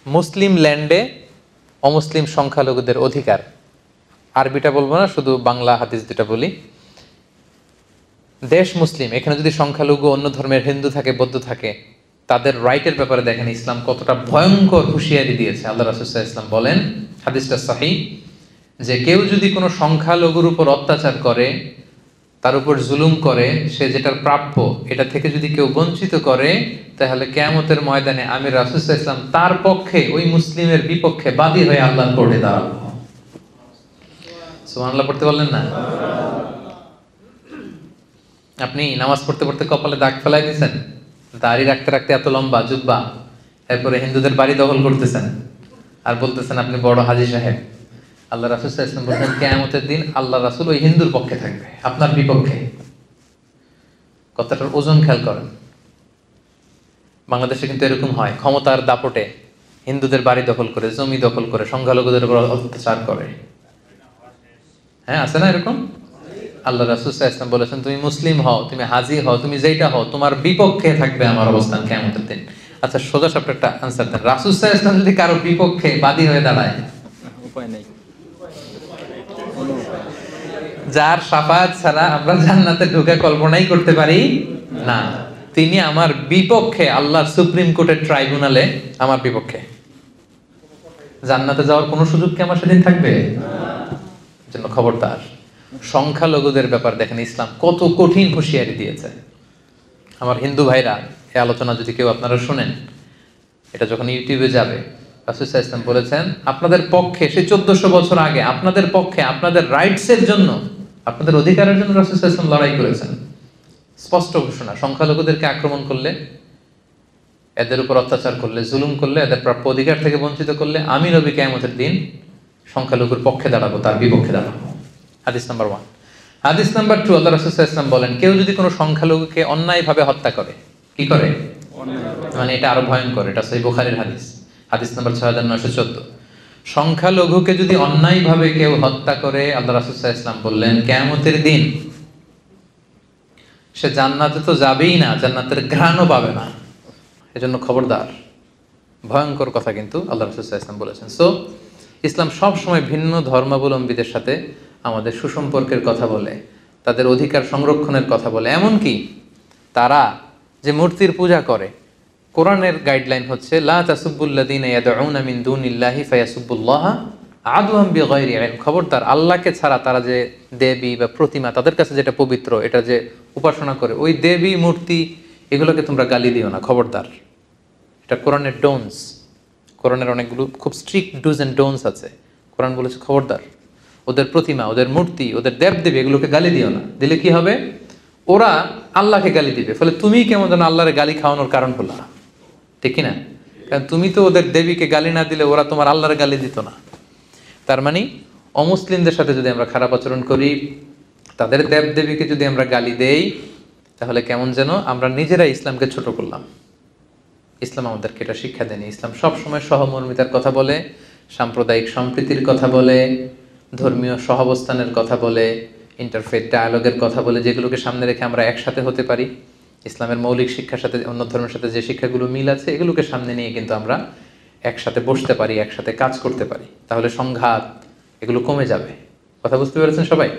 মুসলিম ল্যান্ডে অমুসলিম সংখ্যালঘুদের অধিকার। আরবিটা বলবো না, শুধু বাংলা হাদিস দুটা বলি। দেশ মুসলিম, এখানে যদি সংখ্যালঘু অন্য ধর্মের হিন্দু থাকে, বৌদ্ধ থাকে, তাদের রাইটের ব্যাপারে দেখেন ইসলাম কতটা ভয়ঙ্কর হুঁশিয়ারি দিয়েছে। আল্লাহ রাসূল সাল্লাল্লাহু আলাইহি ওয়াসাল্লাম বলেন, হাদিসটা সহিহ, যে কেউ যদি কোনো সংখ্যালঘুর উপর অত্যাচার করে, তার উপর জুলুম করে, সে যেটার প্রাপ্য এটা থেকে যদি কেউ বঞ্চিত করে, তাহলে কিয়ামতের ময়দানে আমি রাসূল সাল্লাল্লাহু আলাইহি ওয়াসাল্লাম তার পক্ষে, ওই মুসলিমের বিপক্ষে বাদী হয়ে আল্লাহর কোর্টে দাঁড়াবো। সুবহানাল্লাহ পড়তে বললেন না? আপনি নামাজ পড়তে পড়তে কপালে দাগ ফেলাই দিয়েছেন, দাড়ি রাখতে রাখতে এত লম্বা জুব্বা, এরপরে হিন্দুদের বাড়ি দখল করতেছেন আর বলতেছেন আপনি বড় হাজী সাহেব। আল্লাহ রাসূল সাল্লাল্লাহু আলাইহি ওয়াসাল্লাম বলেন কিয়ামতের দিন আল্লাহ রাসূল ওই হিন্দুর পক্ষে থাকবে, আপনার বিপক্ষে। কথাটার ওজন খেয়াল করেন। বাংলাদেশে কিন্তু এরকম হয়, ক্ষমতার দাপটে হিন্দুদের বাড়ি দখল করে, জমি দখল করে, সংখ্যালঘুদের উপর অত্যাচার করে। হ্যাঁ, আছে না এরকম? আল্লাহ রাসূল সাল্লাল্লাহু আলাইহি ওয়াসাল্লাম বলেছেন তুমি মুসলিম হও, তুমি হাজী হও, তুমি যেইটা হও, তোমার বিপক্ষে থাকবে আমার অবস্থান কিয়ামতের দিন। আচ্ছা, সোজা সাপটা একটা আনসার দেন, রাসূল সাল্লাল্লাহু আলাইহি ওয়াসাল্লাম যদি কারো বিপক্ষে বাদী হয়ে দাঁড়ায়, উপায় নেই, যার শাফাআত ছাড়া আমরা জান্নাতে ঢোকা কল্পনাই করতে পারি না, তিনি আমার বিপক্ষে, আল্লাহর সুপ্রিম কোর্টের ট্রাইব্যুনালে আমার বিপক্ষে, জান্নাতে যাওয়ার কোনো সুযোগ কি আমার সেদিন থাকবে? জন্য খবরদার। সংখ্যালঘুদের ব্যাপার দেখেন ইসলাম কত কঠিন হুঁশিয়ারি দিয়েছে। আমার হিন্দু ভাইরা, এই আলোচনা যদি কেউ আপনারা শুনেন, এটা যখন ইউটিউবে যাবে, রাসূল সাল্লাল্লাহু আলাইহি ওয়াসাল্লাম বলেছেন আপনাদের পক্ষে, সে 1400 বছর আগে আপনাদের পক্ষে, আপনাদের রাইটসের জন্য, আপনাদের অধিকারের জন্য রাসূল সাল্লাল্লাহু আলাইহি ওয়াসাল্লাম লড়াই করেছেন। স্পষ্ট ঘোষণা, সংখ্যালঘুদেরকে আক্রমণ করলে, এদের উপর অত্যাচার করলে, জুলুম করলে, এদের প্রাপ্য অধিকার থেকে বঞ্চিত করলে, আমি নবী কিয়ামতের দিন সংখ্যালঘুর পক্ষে দাঁড়াবো, তার বিপক্ষে দাঁড়াবো। হাদিস নাম্বার 1। হাদিস নাম্বার 2, আল্লাহ রাসূল সাল্লাল্লাহু আলাইহি ওয়াসাল্লাম বলেন কেউ যদি কোনো সংখ্যালঘুকে অন্যায়ভাবে হত্যা করে, কি করে? মানে এটা আরো ভয়ঙ্কর, এটা সহিহ বুখারীর হাদিস, হাদিস নাম্বার 6914। সংখ্যালঘুকে যদি অন্যায়ভাবে কেউ হত্যা করে, আল্লাহ রাসূল সাল্লাল্লাহু আলাইহি ওয়াসাল্লাম বললেন কিয়ামতের দিন সে জান্নাতে তো যাবেই না, জান্নাতের ঘ্রাণও পাবে না। এজন্য খবরদার, ভয়ঙ্কর কথা কিন্তু আল্লাহ রাসূল সাল্লাল্লাহু আলাইহি ওয়াসাল্লাম বলেছেন। সো ইসলাম সব সময় ভিন্ন ধর্মাবলম্বীদের সাথে আমাদের সুসম্পর্কের কথা বলে, তাদের অধিকার সংরক্ষণের কথা বলে। এমনকি তারা যে মূর্তির পূজা করে, কোরআনের গাইডলাইন হচ্ছে লা তাসুব্বুল্লাযীনা ইয়াদউনা মিন দুনিল্লাহি ফায়াসুব্বুল্লাহা আদওয়াম বিগাইরি ইলম। খবরদার, আল্লাহকে ছাড়া তারা যে দেবী বা প্রতিমা, তাদের কাছে যেটা পবিত্র, এটা যে উপাসনা করে, ওই দেবী মূর্তি এগুলোকে তোমরা গালি দিও না, খবরদার। এটা কোরআনের ডোনস। কোরআনের অনেকগুলো খুব স্ট্রিক্ট ডুজ অ্যান্ড ডোনস আছে। কোরআন বলেছে খবরদার, ওদের প্রতিমা, ওদের মূর্তি, ওদের দেবদেবী এগুলোকে গালি দিও না। দিলে কি হবে? ওরা আল্লাহকে গালি দিবে, ফলে তুমি কেমন যেন আল্লাহর গালি খাওয়ানোর কারণ হলো না, ঠিক না? কারণ তুমি তো ওদের দেবীকে গালি না দিলে ওরা তোমার আল্লাহর গালি দিত না। তার মানে অমুসলিমদের সাথে যদি আমরা খারাপ আচরণ করি, তাদের দেবদেবীকে যদি আমরা গালি দেই, তাহলে কেমন যেন আমরা নিজেরাই ইসলামকে ছোট করলাম। ইসলাম আমাদেরকে এটা শিক্ষা দেয়নি। ইসলাম সবসময় সহমর্মিতার কথা বলে, সাম্প্রদায়িক সম্প্রীতির কথা বলে, ধর্মীয় সহাবস্থানের কথা বলে, ইন্টারফেথ ডায়ালগের কথা বলে, যেগুলোকে সামনে রেখে আমরা একসাথে হতে পারি। ইসলামের মৌলিক শিক্ষার সাথে অন্য ধর্মের সাথে যে শিক্ষাগুলো মিল আছে, এগুলোকে সামনে নিয়ে কিন্তু আমরা একসাথে বসতে পারি, একসাথে কাজ করতে পারি। তাহলে সংঘাত এগুলো কমে যাবে। কথা বুঝতে পেরেছেন সবাই?